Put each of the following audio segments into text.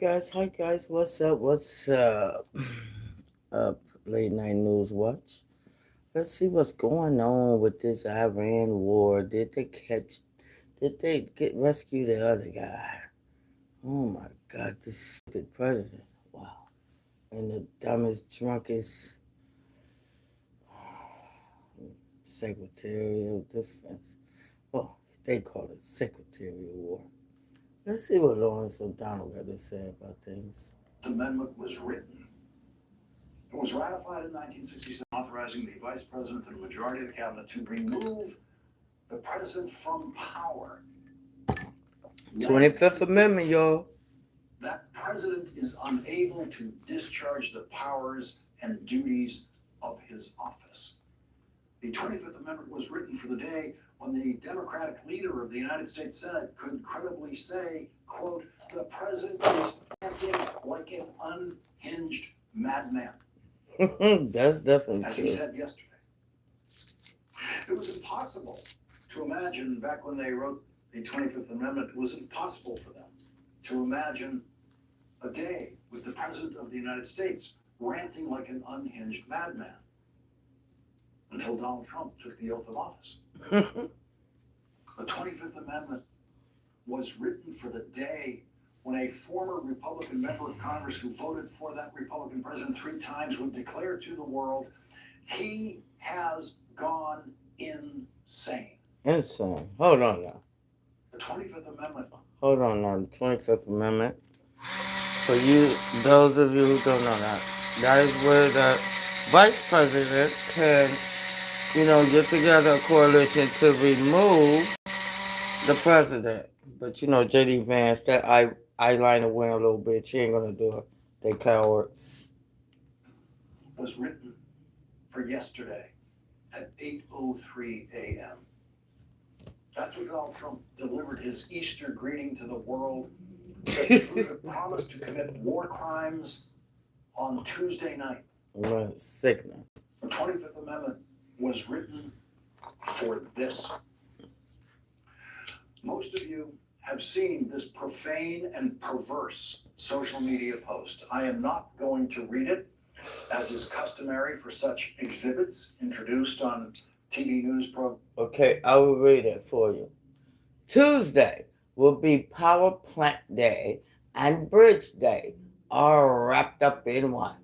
Hi guys, what's up? What's up? Late night news watch. Let's see what's going on with this Iran war. Did they get rescue the other guy? Oh my god, this stupid president. Wow. And the dumbest, drunkest Secretary of Defense. Well, they call it Secretary of War. Let's see what Lawrence O'Donnell got to say about things. The amendment was written. It was ratified in 1967, authorizing the vice president and the majority of the cabinet to remove the president from power. 25th Amendment, y'all. That president is unable to discharge the powers and duties of his office. The 25th Amendment was written for the day when the Democratic leader of the United States Senate could credibly say, quote, "The president is acting like an unhinged madman." That's definitely As true. he said yesterday. It was impossible to imagine, back when they wrote the 25th Amendment, it was impossible for them to imagine a day with the President of the United States ranting like an unhinged madman until Donald Trump took the oath of office. The 25th Amendment was written for the day when a former Republican member of Congress who voted for that Republican president 3 times would declare to the world, he has gone insane. Insane. Hold on now. The 25th Amendment. Hold on now. The 25th Amendment. For you, those of you who don't know that is where the vice president can, get together a coalition to remove the president. But J.D. Vance, that eyeliner wearing a little bitch, he ain't gonna do it. They cowards. Was written for yesterday at 8:03 a.m. That's when Donald Trump delivered his Easter greeting to the world. That included a promise to commit war crimes on Tuesday night. Sickening. The 25th Amendment was written for this. Most of you have seen this profane and perverse social media post. I am not going to read it, as is customary for such exhibits introduced on TV news programs. Okay, I will read it for you. Tuesday will be Power Plant Day and Bridge Day, all wrapped up in one,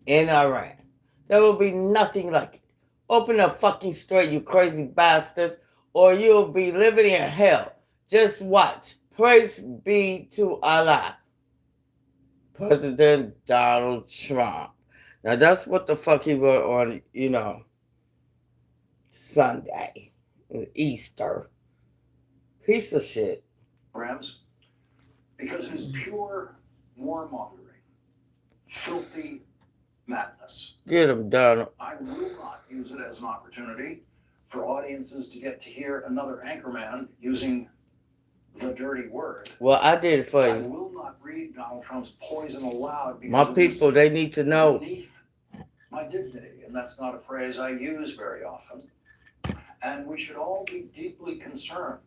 in Iran. There will be nothing like it. Open up fucking straight, you crazy bastards, or you'll be living in hell. Just watch. Praise be to Allah. President Donald Trump. Now that's what the fuck he wrote on, Sunday, Easter. Piece of shit. Because it is pure warmongering, filthy madness. Get him, Donald. I will not use it as an opportunity for audiences to get to hear another anchorman using the dirty word. Well, I did it for you. I will not read Donald Trump's poison aloud because my people, they need to know. Beneath my dignity, and that's not a phrase I use very often. And we should all be deeply concerned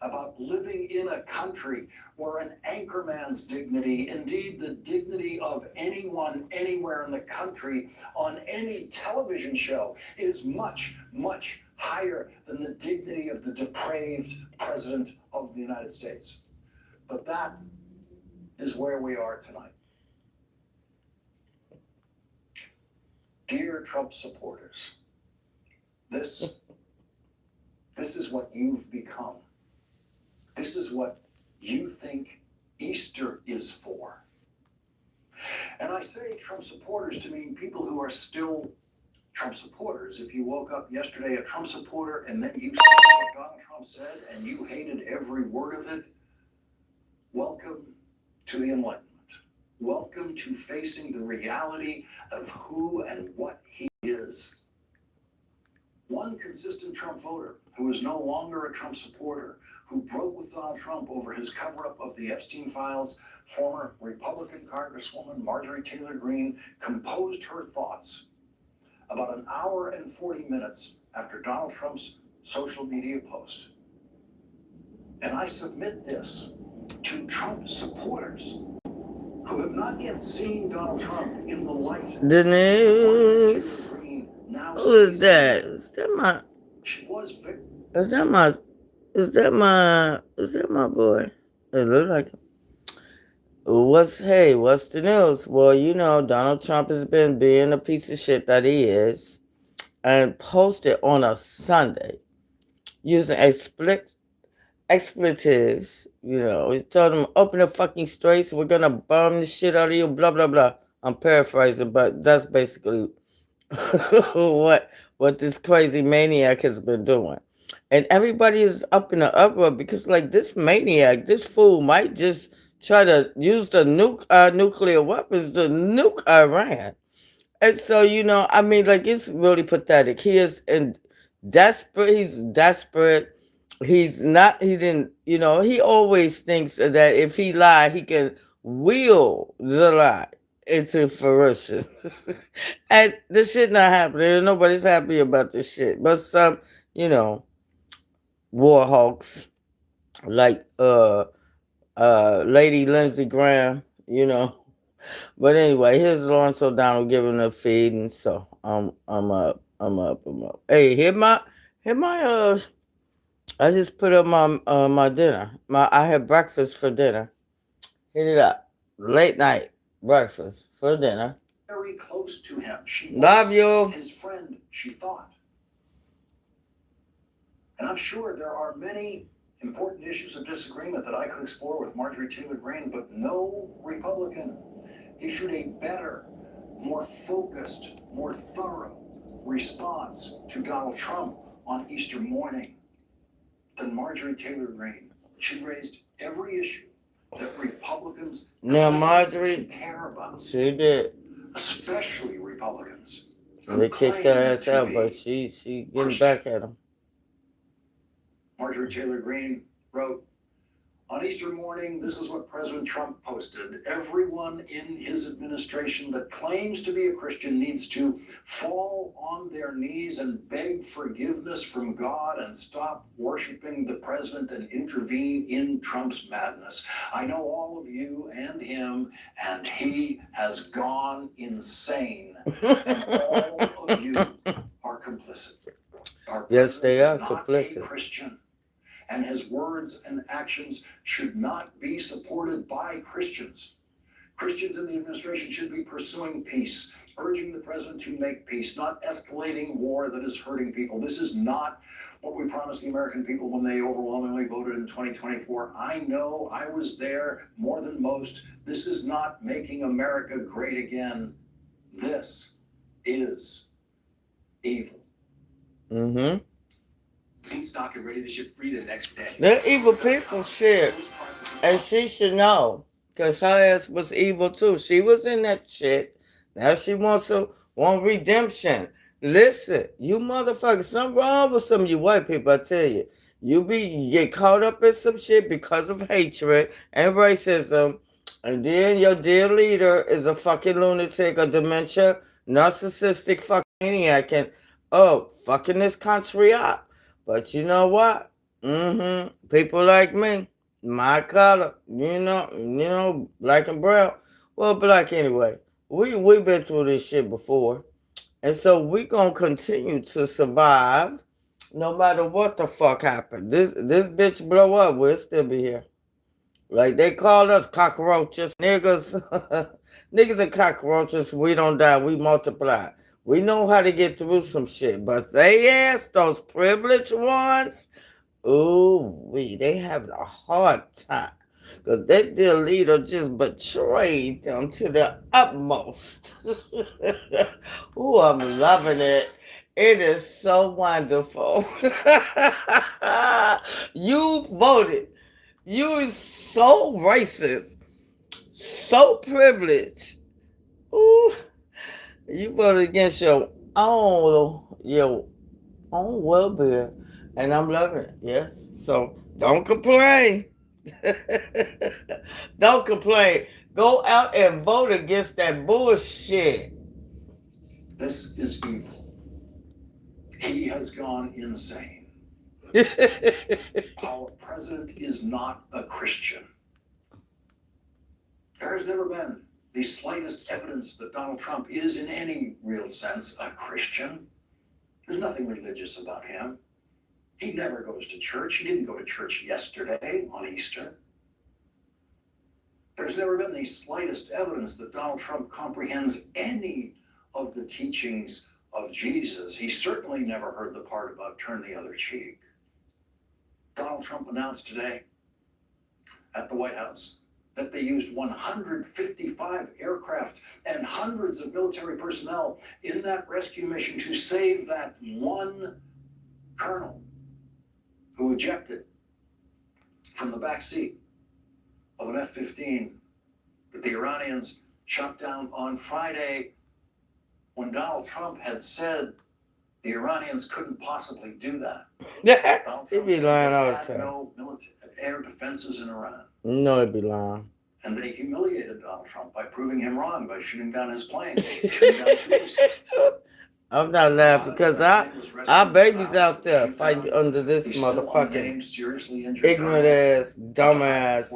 about living in a country where an anchorman's dignity, indeed the dignity of anyone, anywhere in the country, on any television show, is much, much higher than the dignity of the depraved president of the United States. But that is where we are tonight. Dear Trump supporters, this is what you've become. This is what you think Easter is for. And I say Trump supporters to mean people who are still Trump supporters. If you woke up yesterday a Trump supporter and then you saw what Donald Trump said and you hated every word of it, welcome to the Enlightenment. Welcome to facing the reality of who and what he is. One consistent Trump voter who is no longer a Trump supporter, who broke with Donald Trump over his cover-up of the Epstein files, former Republican Congresswoman Marjorie Taylor Greene composed her thoughts about an hour and 40 minutes after Donald Trump's social media post. And I submit this to Trump supporters who have not yet seen Donald Trump in the light. The news. Who is that? Is that my? She was Is that my? Is that my? Is that my boy? It look like him. What's the news? Well, you know, Donald Trump has been being a piece of shit that he is, and posted on a Sunday using expletives. You know, he told them, "Open the fucking straits. We're gonna bomb the shit out of you." Blah blah blah. I'm paraphrasing, but that's basically what this crazy maniac has been doing. And everybody is up in the uproar because, like, this maniac, this fool might just try to use the nuclear weapons to nuke Iran. And so, you know, I mean, like, it's really pathetic. He is in desperate. He's desperate. He's not. He didn't. You know, he always thinks that if he lie, he can will the lie into fruition. And this shit not happening. And nobody's happy about this shit. But some, you know, war hawks like Lady Lindsey Graham, you know. But anyway, here's Lawrence O'Donnell giving a feed, and so I'm up. I'm up. I'm up. Hey, hit my I just put up my dinner. I had breakfast for dinner. Hit it up. Late night breakfast for dinner. very close to him. She Love was you. his friend, she thought. And I'm sure there are many important issues of disagreement that I could explore with Marjorie Taylor Greene, but no Republican issued a better, more focused, more thorough response to Donald Trump on Easter morning than Marjorie Taylor Greene. She raised every issue that Republicans Now, Marjorie, care about, she did. especially Republicans. They kicked her ass out, but she getting back at him. Marjorie Taylor Greene wrote, on Easter morning, this is what President Trump posted. Everyone in his administration that claims to be a Christian needs to fall on their knees and beg forgiveness from God and stop worshiping the president and intervene in Trump's madness. I know all of you and him, and he has gone insane. And all of you are complicit. Our Yes, they are president is not complicit. a Christian, and his words and actions should not be supported by Christians. Christians in the administration should be pursuing peace, urging the president to make peace, not escalating war that is hurting people. This is not what we promised the American people when they overwhelmingly voted in 2024. I know, I was there more than most. This is not making America great again. This is evil. Mm-hmm. In stock and ready to ship free the next day. They're evil people, shit. And she should know. Because her ass was evil too. She was in that shit. Now she wants redemption. Listen, you motherfuckers, something wrong with some of you white people, I tell you. You get caught up in some shit because of hatred and racism. And then your dear leader is a fucking lunatic, a dementia, narcissistic fucking maniac, and fucking this country up. But you know what? People like me, my color, black and brown. Well, black anyway. We've been through this shit before. And so we gonna continue to survive no matter what the fuck happened. This bitch blow up, we'll still be here. Like they call us cockroaches, niggas. Niggas and cockroaches, we don't die, we multiply. We know how to get through some shit, but they ask those privileged ones, ooh, they having a hard time. Because that dear leader just betrayed them to the utmost. Ooh, I'm loving it. It is so wonderful. You voted. You is so racist, so privileged. Ooh, you voted against your own well-being, and I'm loving it. Yes, so don't complain. Don't complain. Go out and vote against that bullshit. This is evil. He has gone insane. Our president is not a Christian. There has never been the slightest evidence that Donald Trump is, in any real sense, a Christian. There's nothing religious about him. He never goes to church. He didn't go to church yesterday on Easter. There's never been the slightest evidence that Donald Trump comprehends any of the teachings of Jesus. He certainly never heard the part about turn the other cheek. Donald Trump announced today at the White House that they used 155 aircraft and hundreds of military personnel in that rescue mission to save that one colonel who ejected from the back seat of an F-15 that the Iranians shot down on Friday, when Donald Trump had said the Iranians couldn't possibly do that. He'd be lying all the time. No military air defenses in Iran. No, he'd be lying. And they humiliated Donald Trump by proving him wrong by shooting down his planes. Shooting down 2 of his planes. I'm not laughing because our baby's out there fighting under this motherfucking ignorant ass, dumb ass,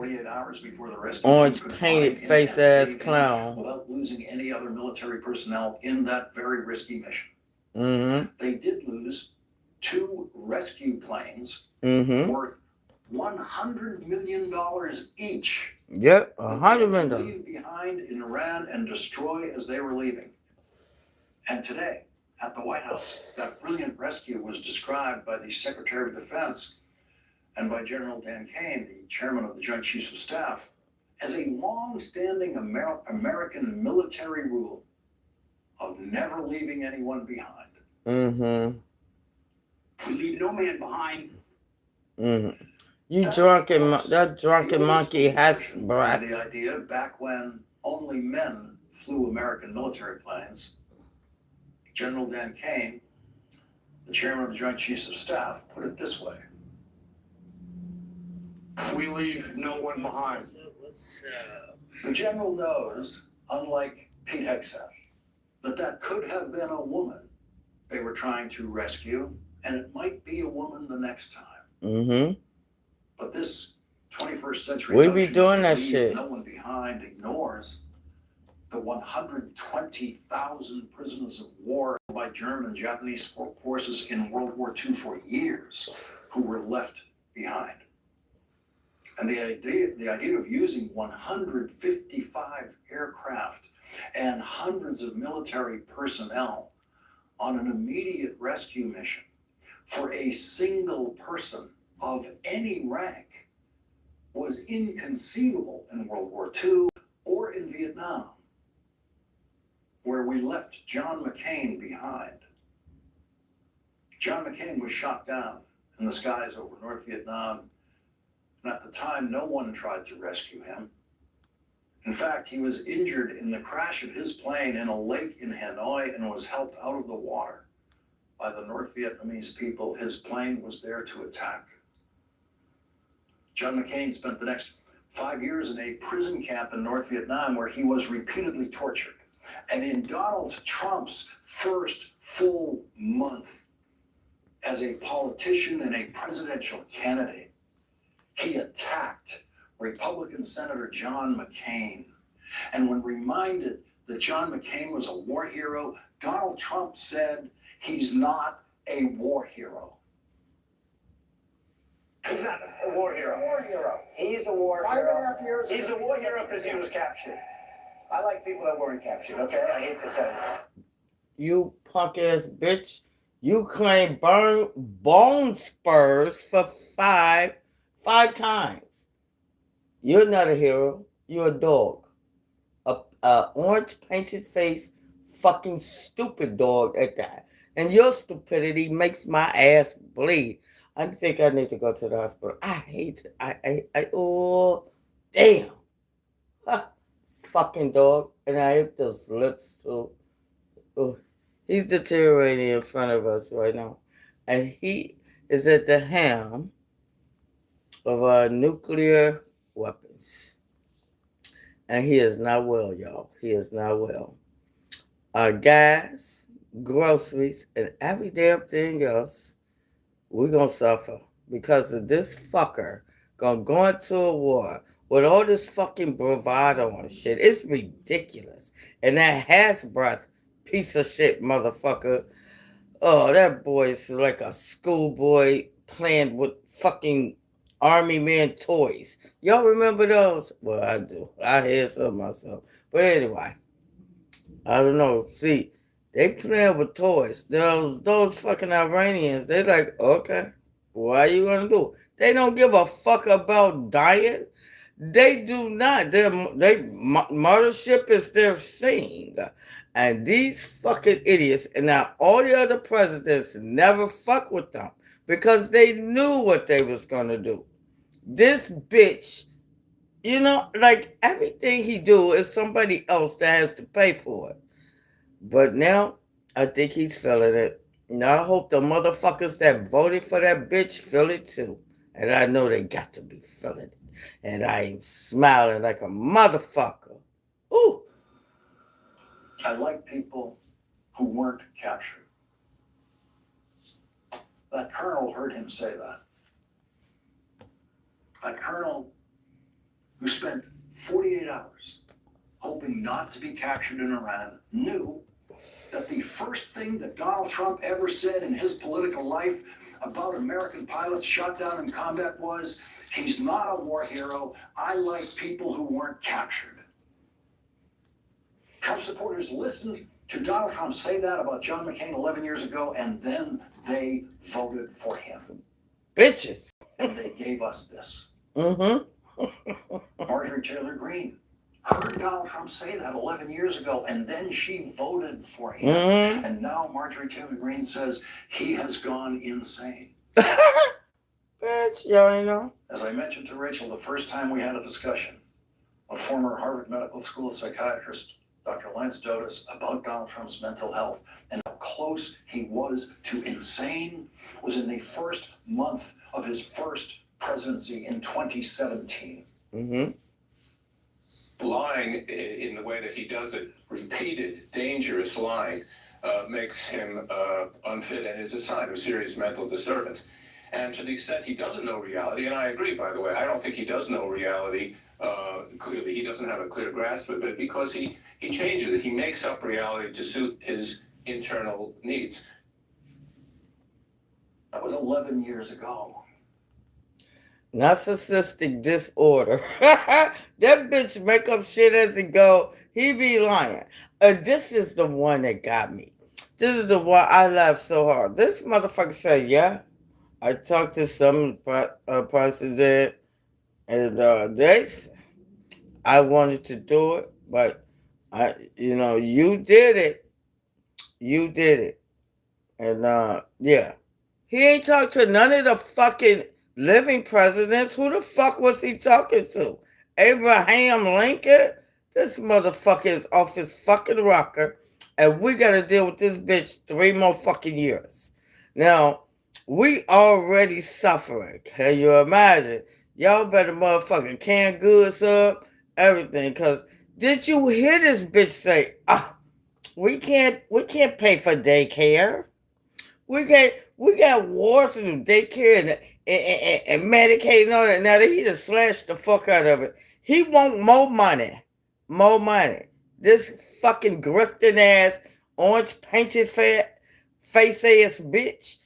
orange painted face ass clown. Without losing any other military personnel in that very risky mission. Mm-hmm. They did lose 2 rescue planes worth $100 million each. Yep, $100 million. Leave behind in Iran and destroy as they were leaving. And today, at the White House, that brilliant rescue was described by the Secretary of Defense and by General Dan Kane, the chairman of the Joint Chiefs of Staff, as a long-standing American military rule of never leaving anyone behind. Mm-hmm. We leave no man behind. Mm-hmm. That drunken monkey has breath. The idea back when only men flew American military planes. General Dan Kane, the chairman of the Joint Chiefs of Staff, put it this way. We leave no one behind. The general knows, unlike Pete Hegseth, that could have been a woman they were trying to rescue, and it might be a woman the next time. Mm-hmm. But this 21st century we be doing that shit. No one behind ignores the 120,000 prisoners of war by German and Japanese forces in World War II for years who were left behind. And the idea of using 155 aircraft and hundreds of military personnel on an immediate rescue mission for a single person of any rank was inconceivable in World War II or in Vietnam, where we left John McCain behind. John McCain was shot down in the skies over North Vietnam, and at the time, no one tried to rescue him. In fact, he was injured in the crash of his plane in a lake in Hanoi and was helped out of the water by the North Vietnamese people his plane was there to attack. John McCain spent the next 5 years in a prison camp in North Vietnam where he was repeatedly tortured. And in Donald Trump's first full month as a politician and a presidential candidate, he attacked Republican Senator John McCain. And when reminded that John McCain was a war hero, Donald Trump said he's not a war hero. He's not a war hero. He's a war hero. He's a war hero because he was captured. I like people that weren't captured, okay? I hate to tell you. You punk ass bitch. You claim bone spurs for five times. You're not a hero. You're a dog. A orange painted face, fucking stupid dog at that. And your stupidity makes my ass bleed. I think I need to go to the hospital. I hate it. Oh, damn. Fucking dog. And I hate those lips too. Oh, he's deteriorating in front of us right now. And he is at the helm of our nuclear weapons. And he is not well, y'all. He is not well. Gas, groceries, and every damn thing else, we're going to suffer because of this fucker going to go into a war with all this fucking bravado and shit. It's ridiculous. And that has breath piece of shit motherfucker. Oh, that boy is like a schoolboy playing with fucking army man toys. Y'all remember those? Well, I do. I hear some myself. But anyway, I don't know. See, they playing with toys. Those fucking Iranians, they like, okay, why you gonna do? They don't give a fuck about dying. They do not. Martyrship is their thing. And these fucking idiots, and now all the other presidents never fuck with them because they knew what they was gonna do. This bitch, like everything he do is somebody else that has to pay for it. But now I think he's feeling it. And I hope the motherfuckers that voted for that bitch feel it too. And I know they got to be feeling it. And I am smiling like a motherfucker. Ooh. I like people who weren't captured. That colonel heard him say that. That colonel who spent 48 hours hoping not to be captured in Iran knew that the first thing that Donald Trump ever said in his political life about American pilots shot down in combat was, he's not a war hero. I like people who weren't captured. Trump supporters listened to Donald Trump say that about John McCain 11 years ago, and then they voted for him. Bitches. And they gave us this. Mm-hmm. Marjorie Taylor Greene heard Donald Trump say that 11 years ago, and then she voted for him. Mm-hmm. And now Marjorie Taylor Greene says he has gone insane. Bitch, y'all know. As I mentioned to Rachel the first time we had a discussion, a former Harvard Medical School psychiatrist, Dr. Lance Dotis, about Donald Trump's mental health and how close he was to insane was in the first month of his first presidency in 2017. Mm-hmm. Lying in the way that he does it, repeated, dangerous lying, makes him unfit and is a sign of serious mental disturbance. And to the extent he doesn't know reality, and I agree, by the way, I don't think he does know reality clearly. He doesn't have a clear grasp of it because he changes it. He makes up reality to suit his internal needs. That was 11 years ago. Narcissistic disorder. That bitch make up shit as it go. He be lying. This is the one that got me. This is the one I laughed so hard. This motherfucker said, yeah, I talked to some president and I wanted to do it, but you did it. You did it. And yeah. He ain't talked to none of the fucking living presidents. Who the fuck was he talking to? Abraham Lincoln? This motherfucker is off his fucking rocker, and we gotta deal with this bitch 3 more fucking years. Now, we already suffering. Can you imagine? Y'all better motherfucking can goods up, everything. Cause did you hear this bitch say, we can't pay for daycare. We got wars and daycare and Medicaid and all that. Now that he just slashed the fuck out of it. He want more money. More money. This fucking grifting ass, orange painted face ass bitch.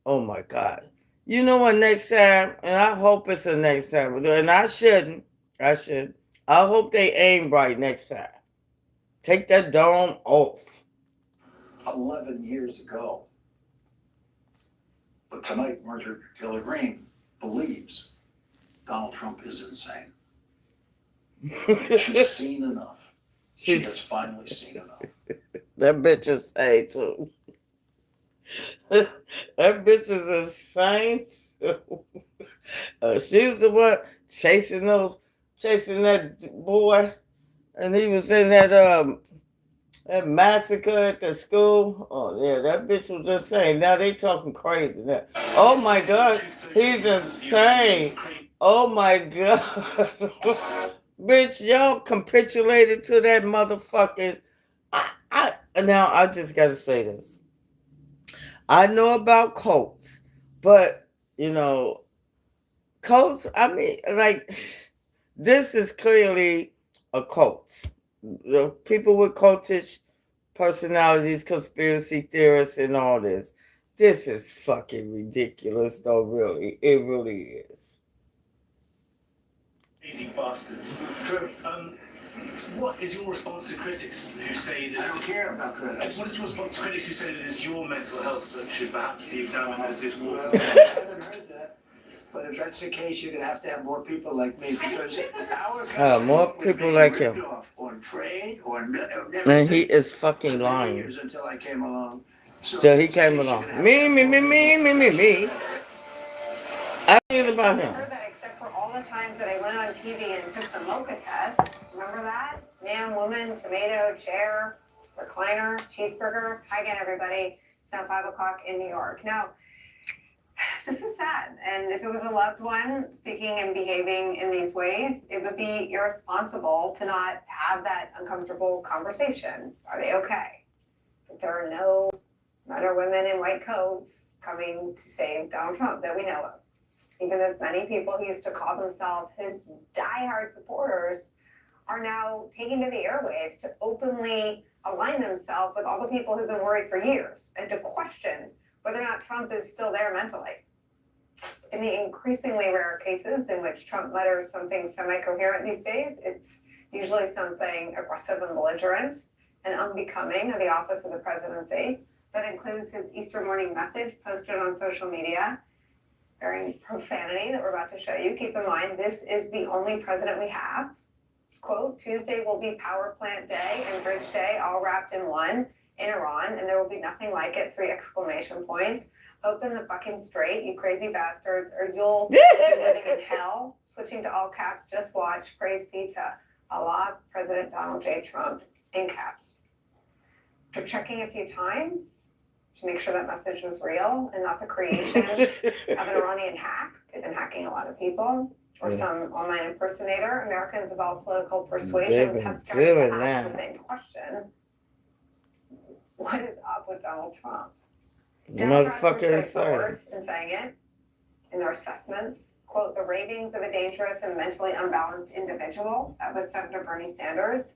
Oh my God. You know what, next time, and I hope it's the next time, and I shouldn't. I hope they aim right next time. Take that dome off. 11 years ago. But tonight, Marjorie Taylor Greene believes Donald Trump is insane. She's seen enough. She has finally seen enough. That bitch is insane too. That bitch is insane too. She's the one chasing that boy, and he was in that massacre at the school. Oh yeah, that bitch was insane. Now they talking crazy now. Oh my God, he's insane. Oh my God. Bitch, y'all capitulated to that motherfucking. Now I just gotta say this. I know about cults, but cults. I mean, like This is clearly a cult. The people with cultish personalities, conspiracy theorists, and all this. This is fucking ridiculous, though, really. It really is. Easy bastards. True. What is your response to critics who say that? I don't care about critics. What is your response to critics who say that it is your mental health that should perhaps be examined as this war? Well, I haven't heard that. But if that's the case, you're gonna have to have more people like me because our more people like him. On trade, on And he is fucking lying. years until I came along. Till he came along. Me. I think about him. Except for all the times that I went on TV and took the mocha test. Remember that? Man, woman, tomato, chair, recliner, cheeseburger. Hi again, everybody. It's now 5 o'clock in New York. Now, this is sad. And if it was a loved one speaking and behaving in these ways, it would be irresponsible to not have that uncomfortable conversation. Are they okay? But there are no men or women in white coats coming to save Donald Trump that we know of. Even as many people who used to call themselves his diehard supporters are now taking to the airwaves to openly align themselves with all the people who've been worried for years and to question whether or not Trump is still there mentally. In the increasingly rare cases in which Trump mutters something semi-coherent these days, it's usually something aggressive and belligerent and unbecoming of the office of the presidency. That includes his Easter morning message posted on social media, bearing profanity that we're about to show you. Keep in mind, this is the only president we have. Quote, Tuesday will be power plant day and bridge day, all wrapped in one in Iran, and there will be nothing like it, 3 exclamation points. Open the fucking straight, you crazy bastards, or you'll be living in hell. Switching to all caps, just watch. Praise be to Allah, President Donald J. Trump, in caps. After checking a few times to make sure that message was real and not the creation of an Iranian hack. They've been hacking a lot of people, or some online impersonator. Americans of all political persuasions have started to ask the same question. What is up with Donald Trump? Motherfucker insane. In saying it, in their assessments, quote, the ravings of a dangerous and mentally unbalanced individual. That was Senator Bernie Sanders.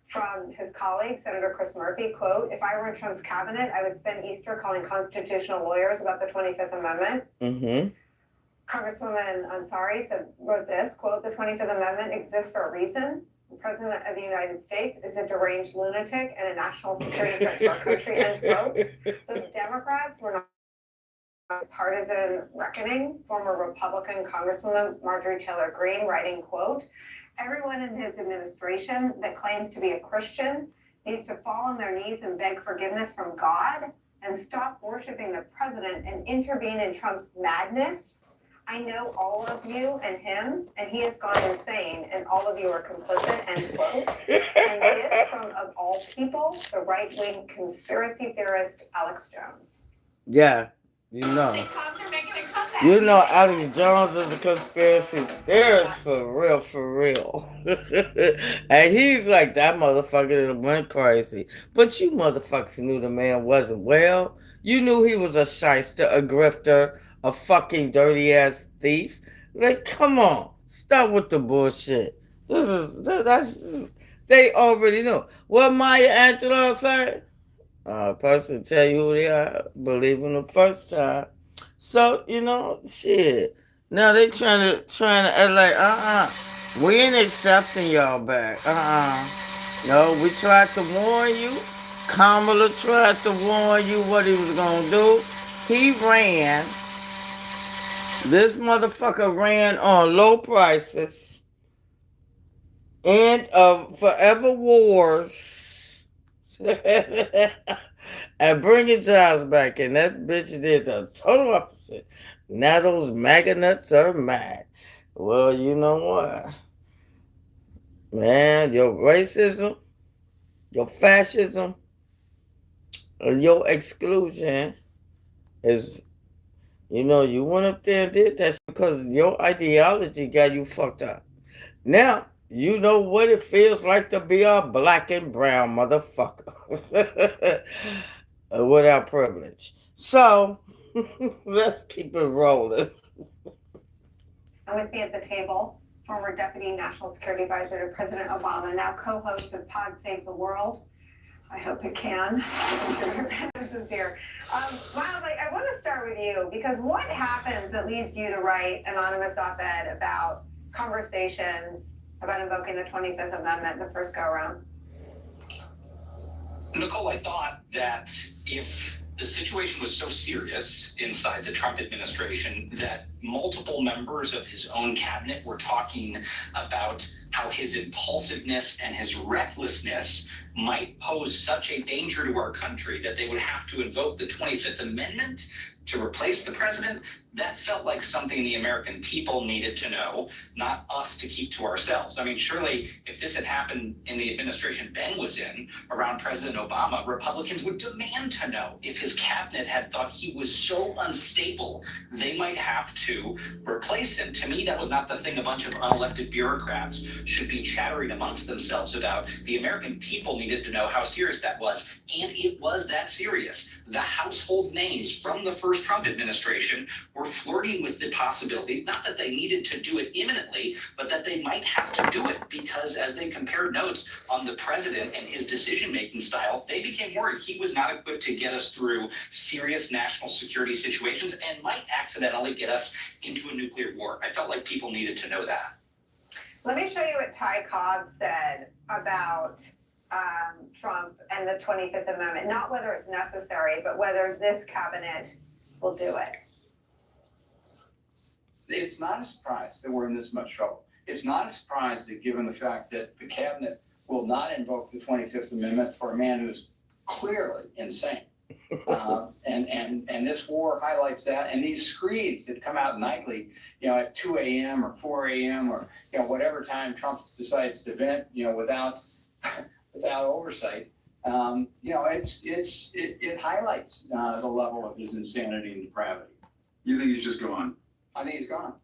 From his colleague, Senator Chris Murphy, quote, if I were in Trump's cabinet, I would spend Easter calling constitutional lawyers about the 25th Amendment. Mm-hmm. Congresswoman Ansari wrote this, quote, the 25th Amendment exists for a reason. The President of the United States is a deranged lunatic and a national security threat to our country, end quote. Those Democrats were not partisan reckoning. Former Republican Congresswoman Marjorie Taylor Greene writing, quote, everyone in his administration that claims to be a Christian needs to fall on their knees and beg forgiveness from God and stop worshiping the president and intervene in Trump's madness. I know all of you and him, and he has gone insane, and all of you are complicit, end quote. And this from, of all people, the right-wing conspiracy theorist Alex Jones. Yeah, you know. You know Alex Jones is a conspiracy theorist for real. And he's like that motherfucker that went crazy. But you motherfuckers knew the man wasn't well. You knew he was a shyster, a grifter, a fucking dirty ass thief. Like, come on. Stop with the bullshit. They already know. What Maya Angelou said? Person tell you who they are, believe them the first time. So, you know, shit. Now they trying to act like, we ain't accepting y'all back. No, we tried to warn you. Kamala tried to warn you what he was gonna do. He ran. This motherfucker ran on low prices and forever wars. And bringing jobs back, and that bitch did the total opposite. Now those MAGA nuts are mad. Well, you know what? Man, your racism, your fascism, your exclusion is, you know, you went up there and did that because your ideology got you fucked up. Now, you know what it feels like to be a black and brown motherfucker. Without privilege. So, let's keep it rolling. And with me at the table former Deputy National Security Advisor to President Obama, now co-host of Pod Save the World. I hope it can. This is here. Miles, I want to start with you, because what happens that leads you to write anonymous op-ed about conversations about invoking the 25th Amendment the first go-around? Nicole, I thought that if the situation was so serious inside the Trump administration that multiple members of his own cabinet were talking about how his impulsiveness and his recklessness might pose such a danger to our country that they would have to invoke the 25th Amendment to replace the president, that felt like something the American people needed to know, not us to keep to ourselves. I mean, surely if this had happened in the administration Ben was in, around President Obama, Republicans would demand to know if his cabinet had thought he was so unstable, they might have to replace him. To me, that was not the thing a bunch of unelected bureaucrats should be chattering amongst themselves about. The American people needed to know how serious that was, and it was that serious. The household names from the first Trump administration were flirting with the possibility, not that they needed to do it imminently, but that they might have to do it because as they compared notes on the president and his decision-making style, they became worried he was not equipped to get us through serious national security situations and might accidentally get us into a nuclear war. I felt like people needed to know that. Let me show you what Ty Cobb said about Trump and the 25th Amendment. Not whether it's necessary, but whether this cabinet will do it. It's not a surprise that we're in this much trouble. It's not a surprise that given the fact that the cabinet will not invoke the 25th Amendment for a man who's clearly insane. And this war highlights that. And these screeds that come out nightly, at 2 a.m. or 4 a.m. or, whatever time Trump decides to vent, without oversight, it highlights the level of his insanity and depravity. You think he's just gone? I think he's gone.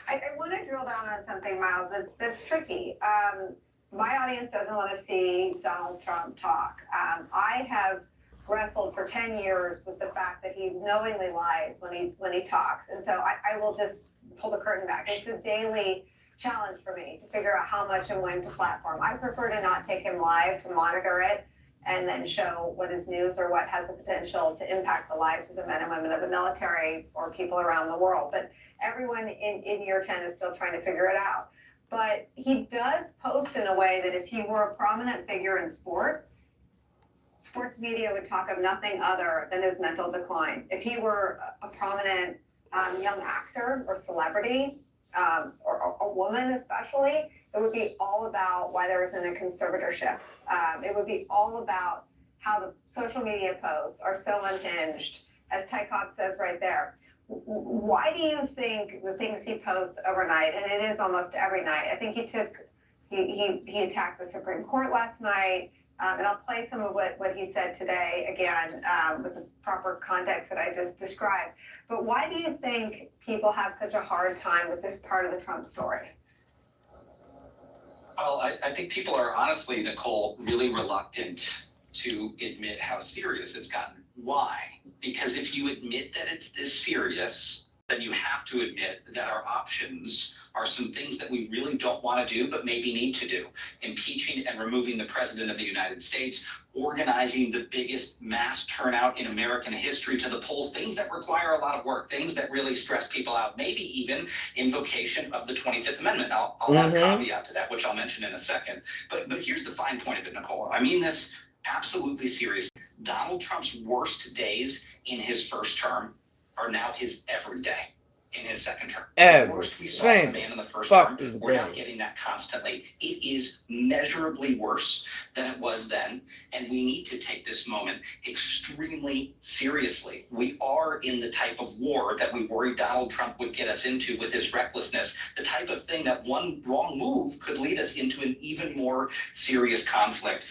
I want to drill down on something, Miles, that's tricky. My audience doesn't want to see Donald Trump talk. I have wrestled for 10 years with the fact that he knowingly lies when he talks. And so I will just pull the curtain back. It's a daily challenge for me to figure out how much and when to platform. I prefer to not take him live, to monitor it, and then show what is news or what has the potential to impact the lives of the men and women of the military or people around the world. But everyone in year 10 is still trying to figure it out. But he does post in a way that if he were a prominent figure in sports media would talk of nothing other than his mental decline. If he were a prominent young actor or celebrity, or a woman especially, it would be all about why there isn't a conservatorship. It would be all about how the social media posts are so unhinged, as Ty Cobb says right there. Why do you think the things he posts overnight, and it is almost every night, I think he attacked the Supreme Court last night, and I'll play some of what he said today, again, with the proper context that I just described. But why do you think people have such a hard time with this part of the Trump story? Well, I think people are honestly, Nicole, really reluctant to admit how serious it's gotten. Why? Because if you admit that it's this serious, then you have to admit that our options are some things that we really don't want to do, but maybe need to do. Impeaching and removing the president of the United States, organizing the biggest mass turnout in American history to the polls, things that require a lot of work, things that really stress people out, maybe even invocation of the 25th Amendment. I'll add a caveat to that, which I'll mention in a second. But here's the fine point of it, Nicole. I mean this absolutely seriously. Donald Trump's worst days in his first term are now his every day in his second term. Every single man in the first term, fucking we're not day. getting that constantly. It is measurably worse than it was then, and we need to take this moment extremely seriously. We are in the type of war that we worried Donald Trump would get us into with his recklessness, the type of thing that one wrong move could lead us into an even more serious conflict.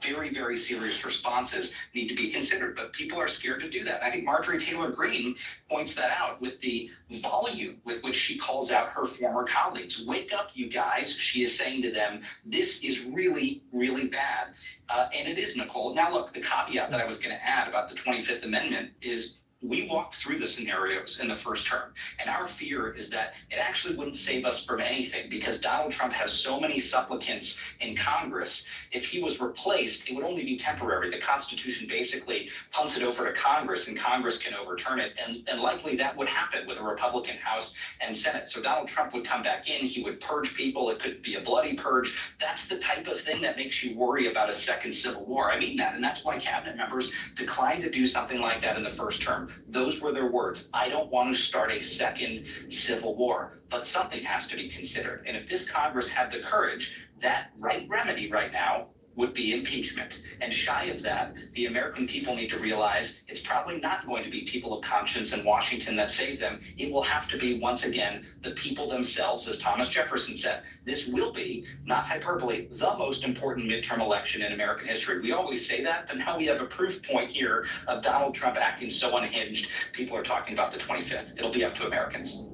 Very, very serious responses need to be considered, but people are scared to do that. I think Marjorie Taylor Greene points that out with the volume with which she calls out her former colleagues. Wake up, you guys, she is saying to them, this is really, really bad. And it is, Nicole. Now, look, the caveat that I was going to add about the 25th Amendment is we walked through the scenarios in the first term, and our fear is that it actually wouldn't save us from anything because Donald Trump has so many supplicants in Congress. If he was replaced, it would only be temporary. The Constitution basically punts it over to Congress, and Congress can overturn it, and likely that would happen with a Republican House and Senate. So Donald Trump would come back in, he would purge people, it could be a bloody purge. That's the type of thing that makes you worry about a second civil war. I mean that, and that's why cabinet members declined to do something like that in the first term. Those were their words. I don't want to start a second civil war, but something has to be considered. And if this Congress had the courage, that right remedy right now would be impeachment. And shy of that, the American people need to realize it's probably not going to be people of conscience in Washington that save them. It will have to be, once again, the people themselves, as Thomas Jefferson said. This will be, not hyperbole, the most important midterm election in American history. We always say that, but now we have a proof point here of Donald Trump acting so unhinged. People are talking about the 25th. It'll be up to Americans.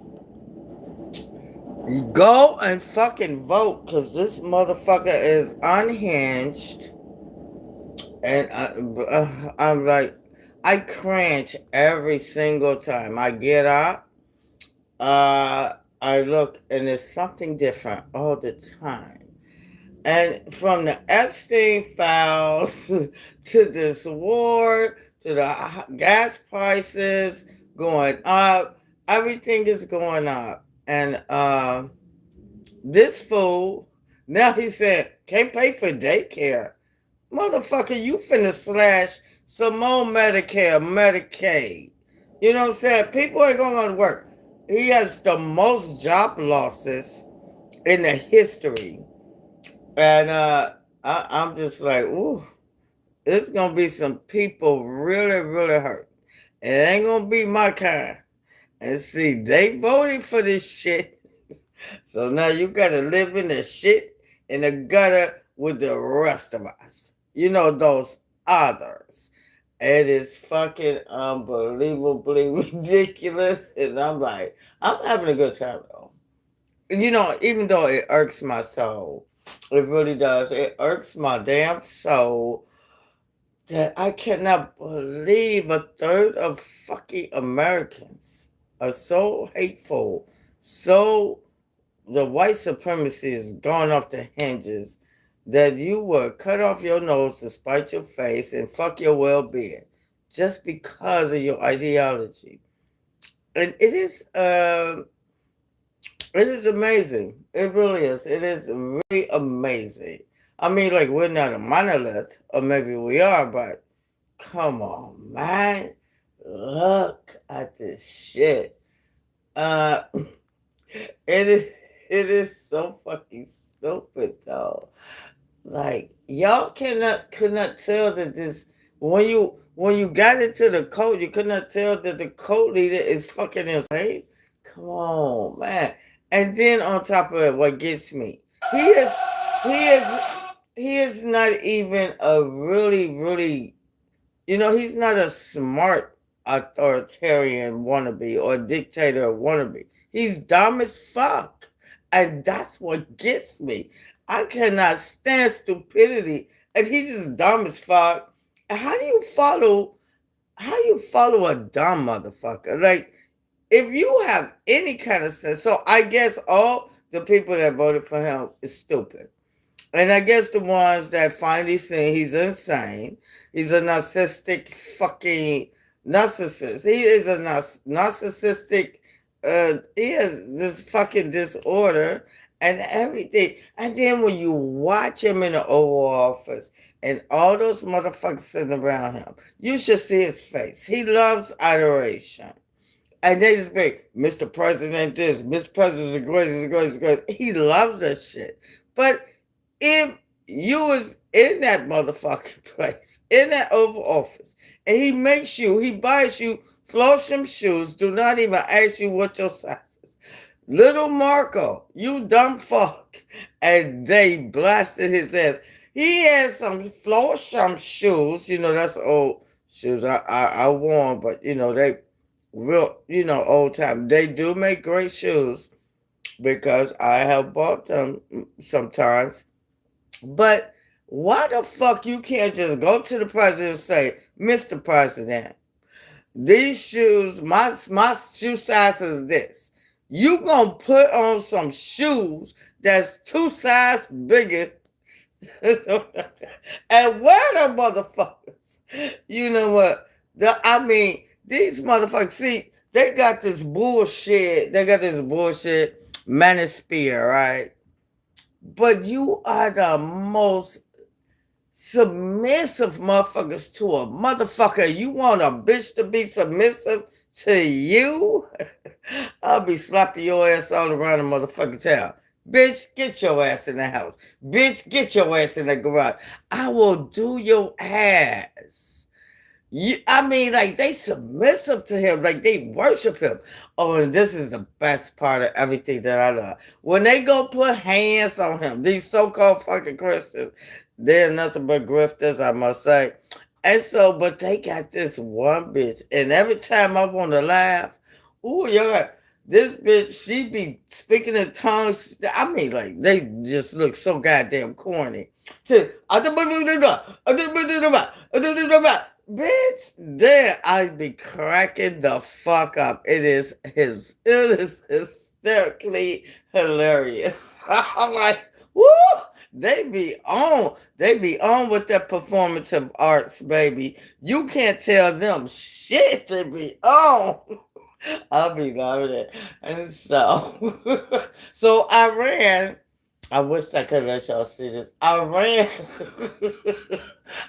Go and fucking vote, because this motherfucker is unhinged. And I'm like, I cringe every single time I get up. I look, and there's something different all the time. And from the Epstein files to this war, to the gas prices going up, everything is going up. And this fool, now he said, can't pay for daycare. Motherfucker, you finna slash some more Medicare, Medicaid. You know what I'm saying? People ain't gonna go to work. He has the most job losses in the history. And I'm just like, ooh, it's gonna be some people really, really hurt. It ain't gonna be my kind. And see, they voted for this shit. So now you gotta live in the shit in the gutter with the rest of us. You know, those others. It is fucking unbelievably ridiculous. And I'm like, I'm having a good time though. You know, even though it irks my soul, it really does. It irks my damn soul that I cannot believe a third of fucking Americans are so hateful, so the white supremacy is gone off the hinges that you would cut off your nose to spite your face and fuck your well-being just because of your ideology. And it is amazing. It really is. It is really amazing. I mean, like, we're not a monolith, or maybe we are, but come on, man. Look at this shit. It is so fucking stupid though. Like, y'all could not tell that this when you got into the code, you could not tell that the code leader is fucking insane. Come on, man. And then on top of it, what gets me, he is not even a really, he's not a smart authoritarian wannabe or dictator wannabe. He's dumb as fuck. And that's what gets me. I cannot stand stupidity. And he's just dumb as fuck. And how do you follow a dumb motherfucker? Like, if you have any kind of sense, so I guess all the people that voted for him is stupid. And I guess the ones that finally see he's insane, he's a narcissistic fucking narcissist. He is a narcissistic, he has this fucking disorder and everything. And then when you watch him in the Oval Office and all those motherfuckers sitting around him, you should see his face. He loves adoration. And they just be, Mr. President this, Mr. President's the greatest. He loves that shit. But if you was in that motherfucking place, in that Oval Office, and he buys you Flossum shoes, do not even ask you what your size is. Little Marco, you dumb fuck. And they blasted his ass. He has some Flossum shoes, that's old shoes I worn, but they real, old time. They do make great shoes because I have bought them sometimes. But why the fuck you can't just go to the president and say, Mr. President, these shoes, my shoe size is this. You gonna put on some shoes that's 2 sizes bigger and wear them motherfuckers. You know what? These motherfuckers, see, they got this bullshit. They got this bullshit manosphere, right? But you are the most submissive motherfuckers to a motherfucker. You want a bitch to be submissive to you? I'll be slapping your ass all around the motherfucking town. Bitch, get your ass in the house. Bitch, get your ass in the garage. I will do your ass. Like they submissive to him, like they worship him. Oh, and this is the best part of everything that I love. When they go put hands on him, these so-called fucking Christians, they're nothing but grifters, I must say. And so, but they got this one bitch, and every time I want to laugh, ooh, this bitch, she be speaking in tongues. Like they just look so goddamn corny. Bitch, there I'd be cracking the fuck up. It is hysterically hilarious. I'm like, woo! They be on with their performative arts, baby. You can't tell them shit. They be on. I'll be loving it. And so, so Iran, I wish I could let y'all see this. Iran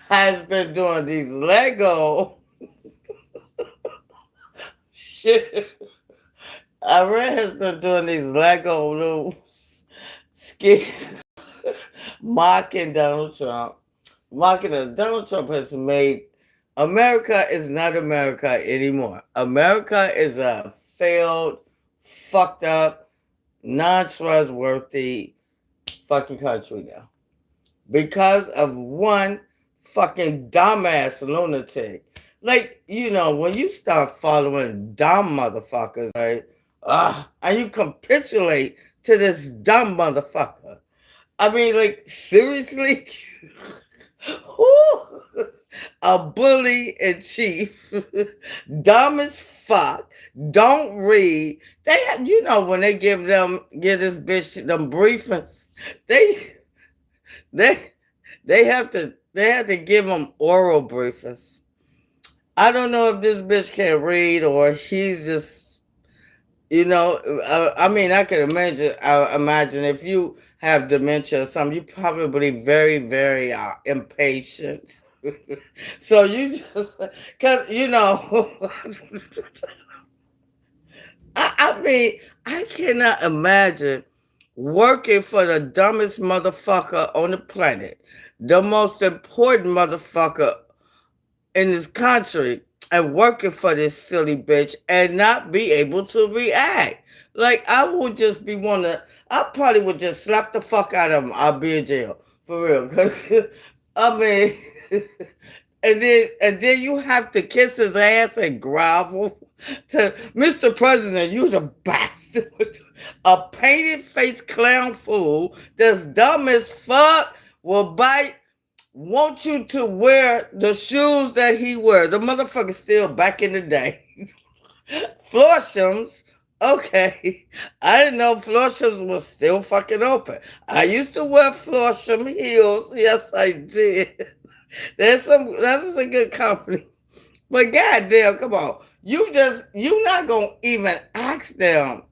has been doing these Lego shit. Iran has been doing these Lego little skits mocking Donald Trump. Donald Trump has made America is not America anymore. America is a failed, fucked up, non-trustworthy fucking country now. Because of one fucking dumbass lunatic. Like, when you start following dumb motherfuckers, right? And you capitulate to this dumb motherfucker. Like, seriously? A bully in chief, dumb as fuck, don't read. They have, when they give this bitch them briefings, they have to give them oral briefings. I don't know if this bitch can read or he's just, I can imagine if you have dementia or something, you're probably very, very impatient. So you just, because, I cannot imagine working for the dumbest motherfucker on the planet, the most important motherfucker in this country, and working for this silly bitch and not be able to react. Like, I would just I probably would just slap the fuck out of him. I'll be in jail. For real. And then you have to kiss his ass and grovel to Mr. President, you's a bastard. A painted face clown fool that's dumb as fuck will want you to wear the shoes that he wear. The motherfucker still back in the day. Florshams, okay. I didn't know Florshams was still fucking open. I used to wear Florsham heels. Yes, I did. That's a good company. But goddamn, come on. You're not gonna even ask them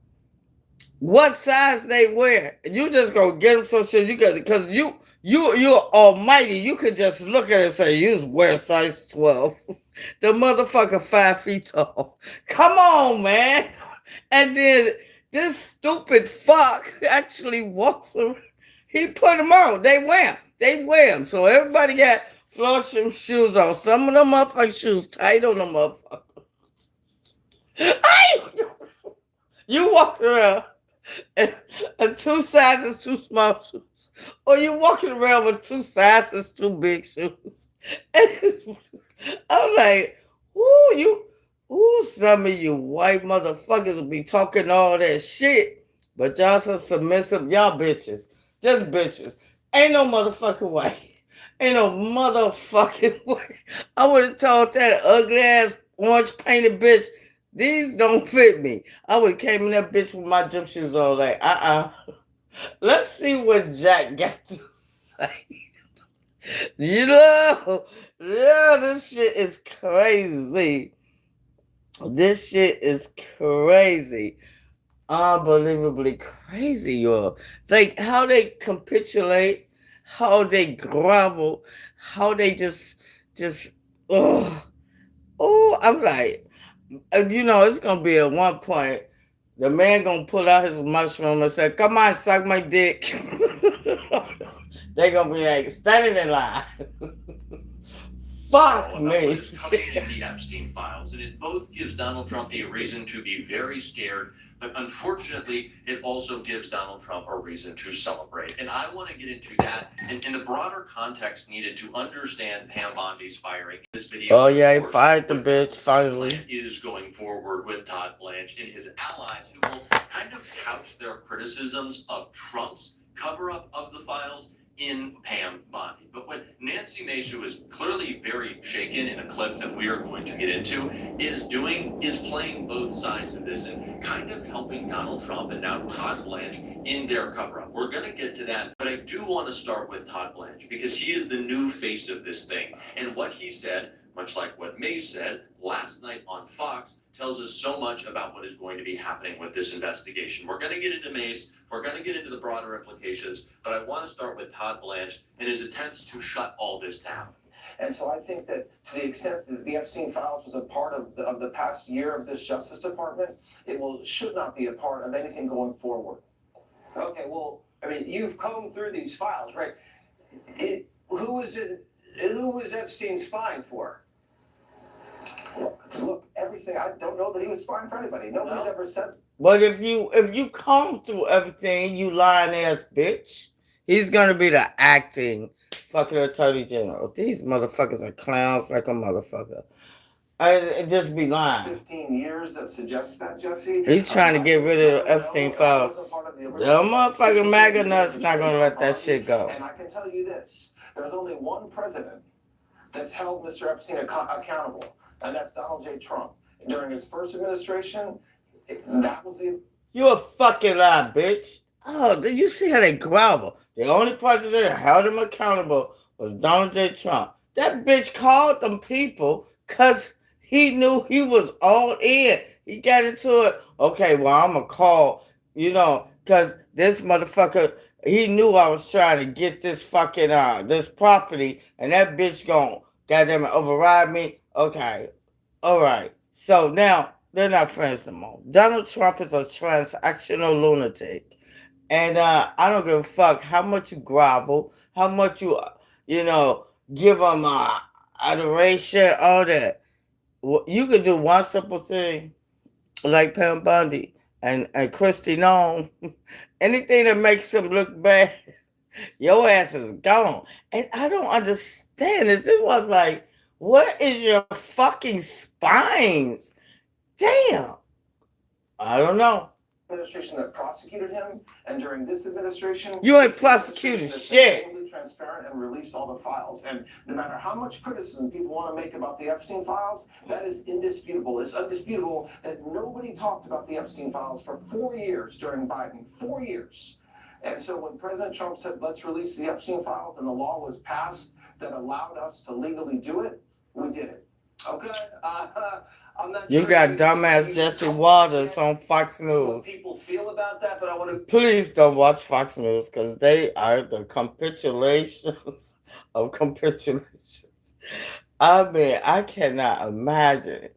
what size they wear. You just gonna get them some shit. Because you're almighty. You could just look at it and say, you wear size 12. The motherfucker 5 feet tall. Come on, man. And then this stupid fuck actually walks around. He put them on. They wear them. So everybody got Florsham shoes on. Some of them motherfucking shoes tight on them motherfuckers. You walk around and 2 sizes too small shoes. Or you walking around with 2 sizes too big shoes. I'm like, some of you white motherfuckers will be talking all that shit, but y'all so submissive, y'all bitches. Just bitches. Ain't no motherfucking way. Ain't no motherfucking way. I would have told that ugly ass orange painted bitch. These don't fit me. I would have came in that bitch with my gym shoes on, like, Let's see what Jack got to say. You know, yeah, this shit is crazy. This shit is crazy. Unbelievably crazy, y'all. Like how they capitulate, how they grovel, how they just, oh, I'm like, it's gonna be at one point, the man gonna pull out his mushroom and say, "Come on, suck my dick." They gonna be like standing in line. Fuck About me. what is coming in the Epstein files, and it both gives Donald Trump a reason to be very scared, but unfortunately, it also gives Donald Trump a reason to celebrate. And I want to get into that and in the broader context needed to understand Pam Bondi's firing. This video. Oh yeah, he fired the bitch finally. Is going forward with Todd Blanche and his allies, who will kind of couch their criticisms of Trump's cover-up of the files in Pam Bondi. But what Nancy Mace, who is clearly very shaken in a clip that we are going to get into, is playing both sides of this and kind of helping Donald Trump and now Todd Blanche in their cover-up. We're going to get to that, but I do want to start with Todd Blanche because he is the new face of this thing. And what he said, much like what Mace said last night on Fox, tells us so much about what is going to be happening with this investigation. We're going to get into Mace, we're going to get into the broader implications, but I want to start with Todd Blanche and his attempts to shut all this down. And so I think that to the extent that the Epstein files was a part of the past year of this Justice Department, should not be a part of anything going forward. Okay, well, I mean, you've combed through these files, right? Who was Epstein spying for? Look, everything. I don't know that he was spying for anybody. Nobody's ever said. But if you comb through everything, you lying ass bitch, he's gonna be the acting fucking attorney general. These motherfuckers are clowns like a motherfucker. I just be lying. 15 years that suggests that, Jesse. He's trying to get rid of the Epstein files. The motherfucking MAGA nuts not gonna let that shit go. And I can tell you this: there's only one president that's held Mr. Epstein accountable, and that's Donald J. Trump. During his first administration, that was the. You a fucking lie, bitch. Oh, did you see how they grovel? The only president that held him accountable was Donald J. Trump. That bitch called them people because he knew he was all in. He got into it. Okay, well, I'm going to call, because this motherfucker, he knew I was trying to get this fucking, this property, and that bitch gonna, goddamn it, override me. Okay, all right. So now, they're not friends no more. Donald Trump is a transactional lunatic. And I don't give a fuck how much you grovel, how much you give him adoration, all that. You could do one simple thing, like Pam Bondi and Christy Nome. Anything that makes him look bad, your ass is gone. And I don't understand this. This was like, what is your fucking spines? Damn. I don't know. Administration that prosecuted him, and during this administration, you ain't prosecuted shit. Totally transparent and released all the files. And no matter how much criticism people want to make about the Epstein files, that is indisputable. It's undisputable that nobody talked about the Epstein files for 4 years during Biden. 4 years. And so when President Trump said, let's release the Epstein files, and the law was passed that allowed us to legally do it, we did it. Okay? I'm not you sure got dumbass Jesse Waters on Fox News. What people feel about that, but I want to. Please don't watch Fox News because they are the capitulations of capitulations. I mean, I cannot imagine.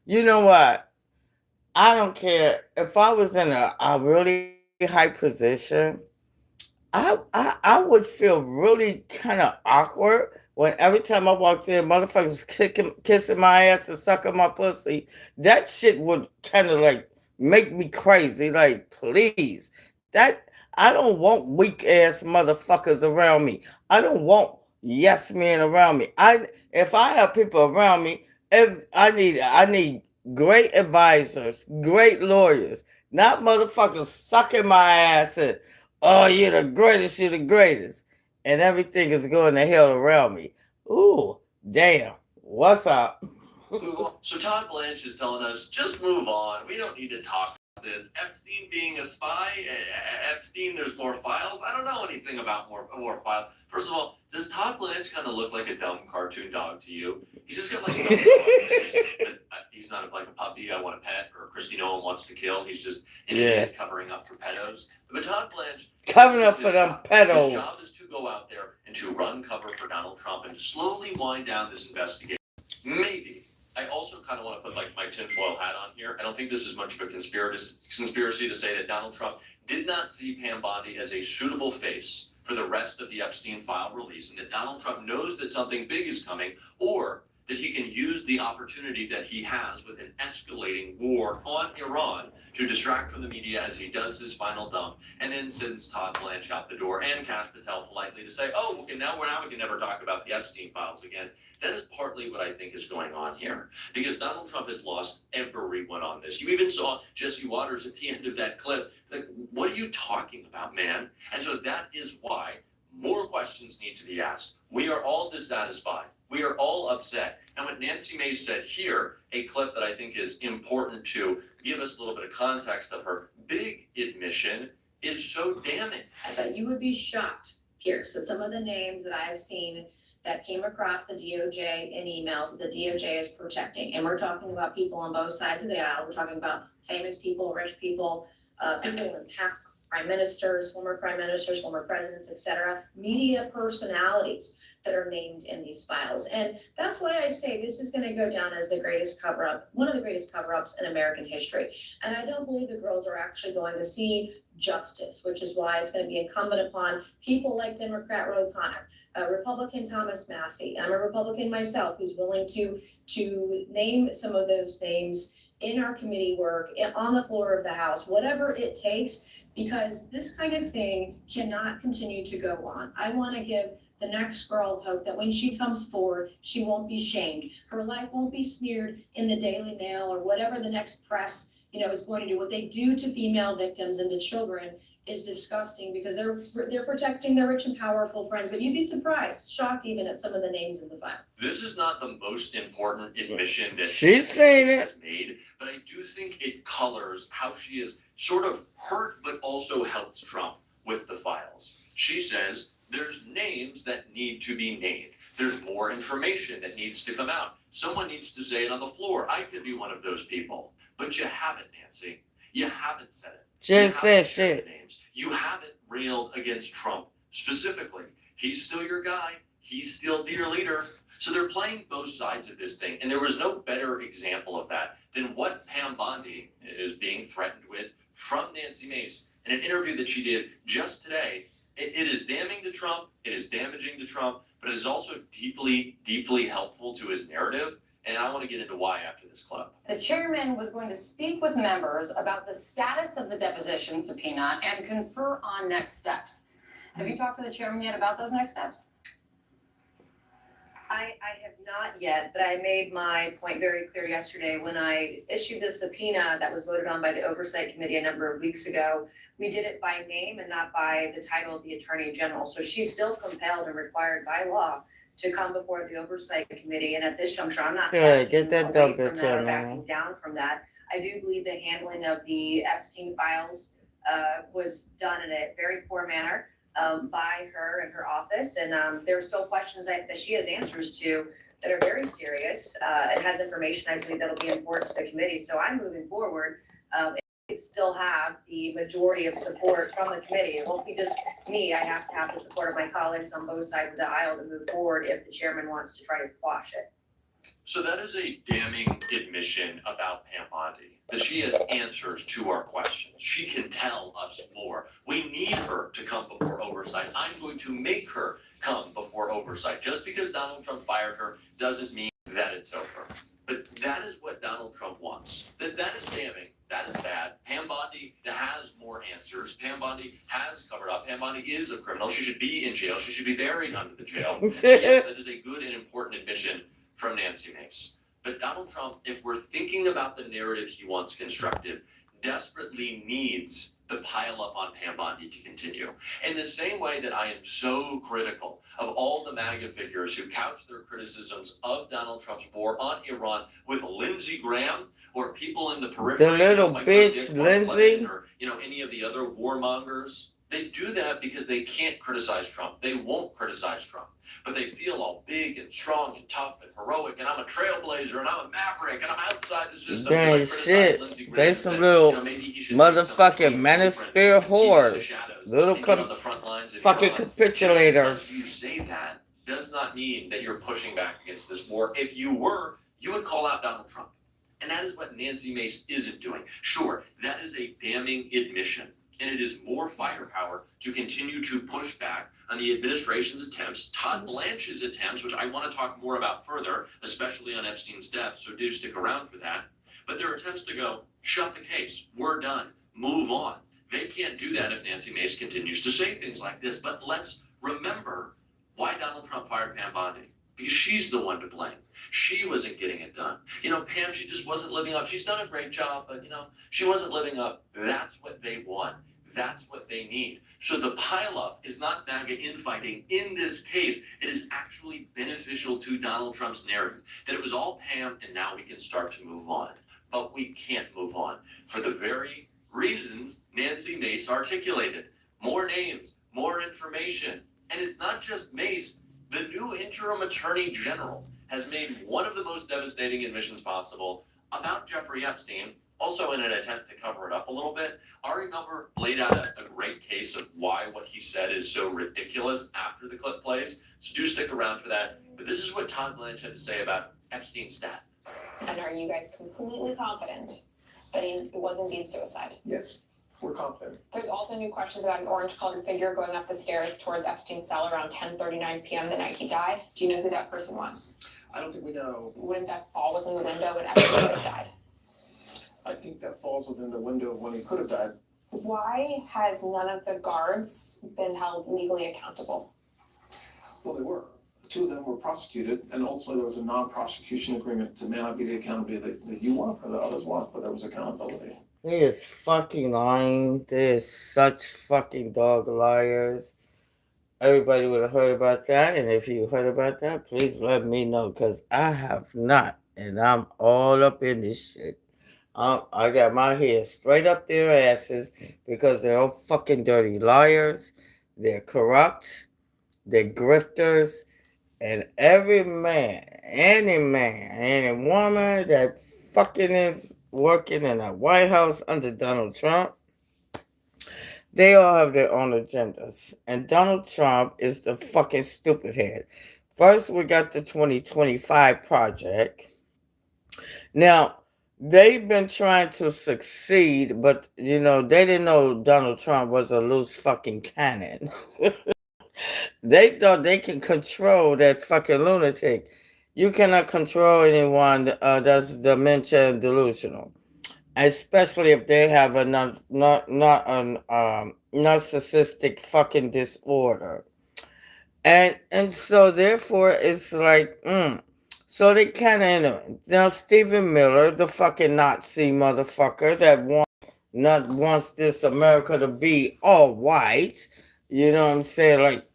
You know what? I don't care if I was in a really high position. I would feel really kind of awkward when every time I walked in, motherfuckers kissing my ass and sucking my pussy. That shit would kind of like make me crazy. Like, please. I don't want weak ass motherfuckers around me. I don't want yes men around me. If I have people around me, I need great advisors, great lawyers, not motherfuckers sucking my ass and, oh, you're the greatest. And everything is going to hell around me. Ooh, damn. What's up? So Todd Blanche is telling us, just move on. We don't need to talk about this. Epstein being a spy, Epstein, there's more files. I don't know anything about more files. First of all, does Todd Blanche kind of look like a dumb cartoon dog to you? He's just got like a dumb dog face. He's not like a puppy I want to pet or Christy Nolan wants to kill. He's just an idiot covering up for pedos. But Todd Blanche Covering up for them pedos. His job is to go out there and to run cover for Donald Trump and to slowly wind down this investigation. Maybe. I also kind of want to put like my tinfoil hat on here. I don't think this is much of a conspiracy to say that Donald Trump did not see Pam Bondi as a suitable face for the rest of the Epstein file release, and that Donald Trump knows that something big is coming, or that he can use the opportunity that he has with an escalating war on Iran to distract from the media as he does his final dump, and then sends Todd Blanche out the door and Kash Patel politely to say, oh, okay, now we can never talk about the Epstein files again. That is partly what I think is going on here, because Donald Trump has lost everyone on this. You even saw Jesse Waters at the end of that clip. Like, what are you talking about, man? And so that is why more questions need to be asked. We are all dissatisfied. We are all upset. And what Nancy Mace said here, a clip that I think is important to give us a little bit of context of her big admission, is so damning. But you would be shocked, Pierce, that some of the names that I have seen that came across the DOJ in emails that the DOJ is protecting. And we're talking about people on both sides of the aisle. We're talking about famous people, rich people, people in power, prime ministers, former presidents, etc., media personalities that are named in these files. And that's why I say this is going to go down as the greatest cover-up, one of the greatest cover-ups in American history. And I don't believe the girls are actually going to see justice, which is why it's going to be incumbent upon people like Democrat Ro Khanna, Republican Thomas Massie. I'm a Republican myself who's willing to name some of those names in our committee work, on the floor of the House, whatever it takes, because this kind of thing cannot continue to go on. I want to give the next girl hope that when she comes forward, she won't be shamed. Her life won't be smeared in the Daily Mail or whatever the next press, is going to do. What they do to female victims and to children is disgusting, because they're protecting their rich and powerful friends. But you'd be surprised, shocked even at some of the names in the file. This is not the most important admission that she's saying it has made, but I do think it colors how she is sort of hurt, but also helps Trump with the files. She says there's names that need to be named. There's more information that needs to come out. Someone needs to say it on the floor. I could be one of those people, but you haven't, Nancy. You haven't said it. She didn't say shit. Names. You haven't railed against Trump specifically. He's still your guy. He's still your leader. So they're playing both sides of this thing. And there was no better example of that than what Pam Bondi is being threatened with from Nancy Mace in an interview that she did just today. It is damning to Trump. It is damaging to Trump. But it is also deeply, deeply helpful to his narrative. And I want to get into why after this clip. The chairman was going to speak with members about the status of the deposition subpoena and confer on next steps. Have you talked to the chairman yet about those next steps? I have not yet, but I made my point very clear yesterday when I issued the subpoena that was voted on by the Oversight Committee a number of weeks ago. We did it by name and not by the title of the Attorney General. So she's still compelled and required by law to come before the Oversight Committee. And at this juncture, I'm not Good, get that away dumb from bitch that or on backing now. down from that. I do believe the handling of the Epstein files was done in a very poor manner by her and her office. And there are still questions that she has answers to that are very serious. It has information I believe that'll be important to the committee. So I'm moving forward. It still have the majority of support from the committee. It won't be just me. I have to have the support of my colleagues on both sides of the aisle to move forward if the chairman wants to try to quash it. So that is a damning admission about Pam Bondi, that she has answers to our questions. She can tell us more. We need her to come before oversight. I'm going to make her come before oversight. Just because Donald Trump fired her doesn't mean that it's over. But that is what Donald Trump wants. That is damning. That is bad. Pam Bondi has more answers. Pam Bondi has covered up. Pam Bondi is a criminal. She should be in jail. She should be buried under the jail. Yes, that is a good and important admission from Nancy Mace. But Donald Trump, if we're thinking about the narrative he wants constructed, desperately needs the pile up on Pam Bondi to continue. In the same way that I am so critical of all the MAGA figures who couch their criticisms of Donald Trump's war on Iran with Lindsey Graham or people in the periphery, The little like bitch, Dick Lindsey. Or any of the other warmongers. They do that because they can't criticize Trump. They won't criticize Trump. But they feel all big and strong and tough and heroic, and I'm a trailblazer and I'm a maverick and I'm outside the system. Damn shit. They some little motherfucking manosphere whores. Little fucking capitulators. You say that does not mean that you're pushing back against this war. If you were, you would call out Donald Trump. And that is what Nancy Mace isn't doing. Sure, that is a damning admission. And it is more firepower to continue to push back on the administration's attempts, Todd Blanche's attempts, which I want to talk more about further, especially on Epstein's death, so do stick around for that. But there are attempts to go, shut the case, we're done, move on. They can't do that if Nancy Mace continues to say things like this. But let's remember why Donald Trump fired Pam Bondi. Because she's the one to blame. She wasn't getting it done. Pam, she just wasn't living up. She's done a great job, but, she wasn't living up. That's what they want. That's what they need. So the pileup is not MAGA infighting in this case. It is actually beneficial to Donald Trump's narrative that it was all Pam and now we can start to move on. But we can't move on for the very reasons Nancy Mace articulated. More names, more information. And it's not just Mace. The new interim attorney general has made one of the most devastating admissions possible about Jeffrey Epstein, also in an attempt to cover it up a little bit. Ari Melber laid out a great case of why what he said is so ridiculous after the clip plays. So do stick around for that. But this is what Todd Blanche had to say about Epstein's death. And are you guys completely confident that it was indeed suicide? Yes, we're confident. There's also new questions about an orange-colored figure going up the stairs towards Epstein's cell around 10:39 p.m. the night he died. Do you know who that person was? I don't think we know. Wouldn't that fall within the window when Epstein would have died? I think that falls within the window of when he could have died. Why has none of the guards been held legally accountable? Well, they were. Two of them were prosecuted, and ultimately there was a non-prosecution agreement to may not be the accountability that you want or the others want, but there was accountability. He is fucking lying. They is such fucking dog liars. Everybody would have heard about that, and if you heard about that, please let me know, because I have not, and I'm all up in this shit. I got my head straight up their asses because they're all fucking dirty liars. They're corrupt. They're grifters. And every man, any woman that fucking is working in the White House under Donald Trump, they all have their own agendas. And Donald Trump is the fucking stupid head. First, we got the 2025 project. Now, they've been trying to succeed, but, they didn't know Donald Trump was a loose fucking cannon. They thought they can control that fucking lunatic. You cannot control anyone that's dementia and delusional, especially if they have a narcissistic fucking disorder. And so therefore it's like, so they kind of now Stephen Miller, the fucking Nazi motherfucker that wants this America to be all white. You know what I'm saying? Like,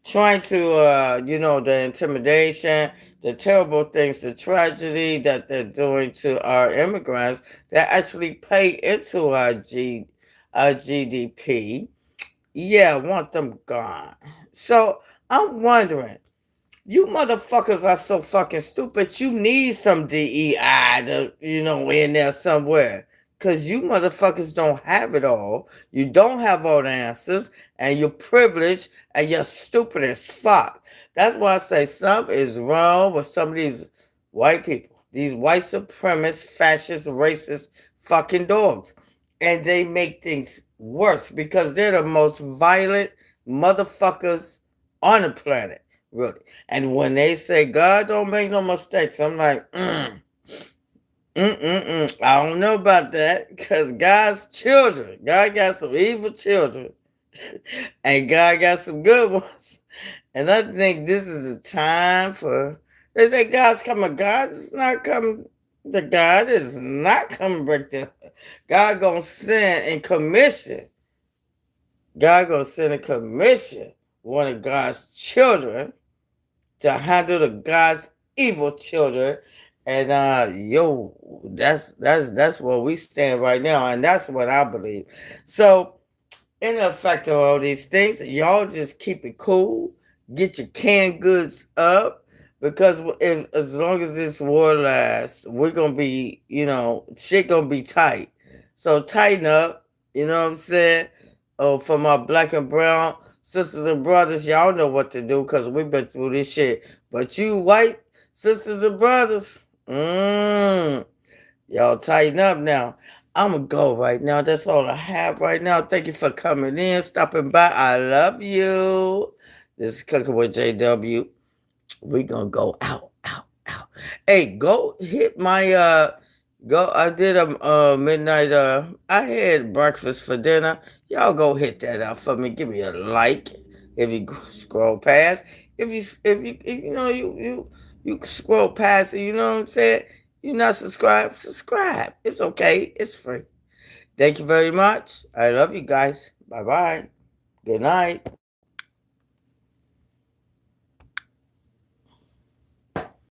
trying to, the intimidation, the terrible things, the tragedy that they're doing to our immigrants that actually pay into our GDP. Yeah, I want them gone. So I'm wondering, you motherfuckers are so fucking stupid. You need some DEI to, in there somewhere. Because you motherfuckers don't have it all. You don't have all the answers. And you're privileged. And you're stupid as fuck. That's why I say something is wrong with some of these white people. These white supremacist, fascist, racist fucking dogs. And they make things worse. Because they're the most violent motherfuckers on the planet. Really. And when they say, God don't make no mistakes, I'm like, I don't know about that, because God's children, God got some evil children, and God got some good ones. And I think this is the time for, they say God's coming. God is not coming. The God is not coming back to God gonna send in commission. God gonna send a commission one of God's children to handle the God's evil children. And that's where we stand right now, and that's what I believe. So in effect of all these things, y'all just keep it cool. Get your canned goods up because as long as this war lasts, we're gonna be, shit gonna be tight. So tighten up. You know what I'm saying? Oh, for my black and brown sisters and brothers, y'all know what to do because we've been through this shit. But you white sisters and brothers, y'all tighten up now. I'm gonna go right now. That's all I have right now. Thank you for coming in, stopping by. I love you. This is Cooking with JW. We gonna go out, out, out. Hey, go hit my go. I did a midnight. I had breakfast for dinner. Y'all go hit that out for me. Give me a like if you scroll past. If you know you scroll past it. You know what I'm saying? You're not subscribed. Subscribe. It's okay. It's free. Thank you very much. I love you guys. Bye bye. Good night.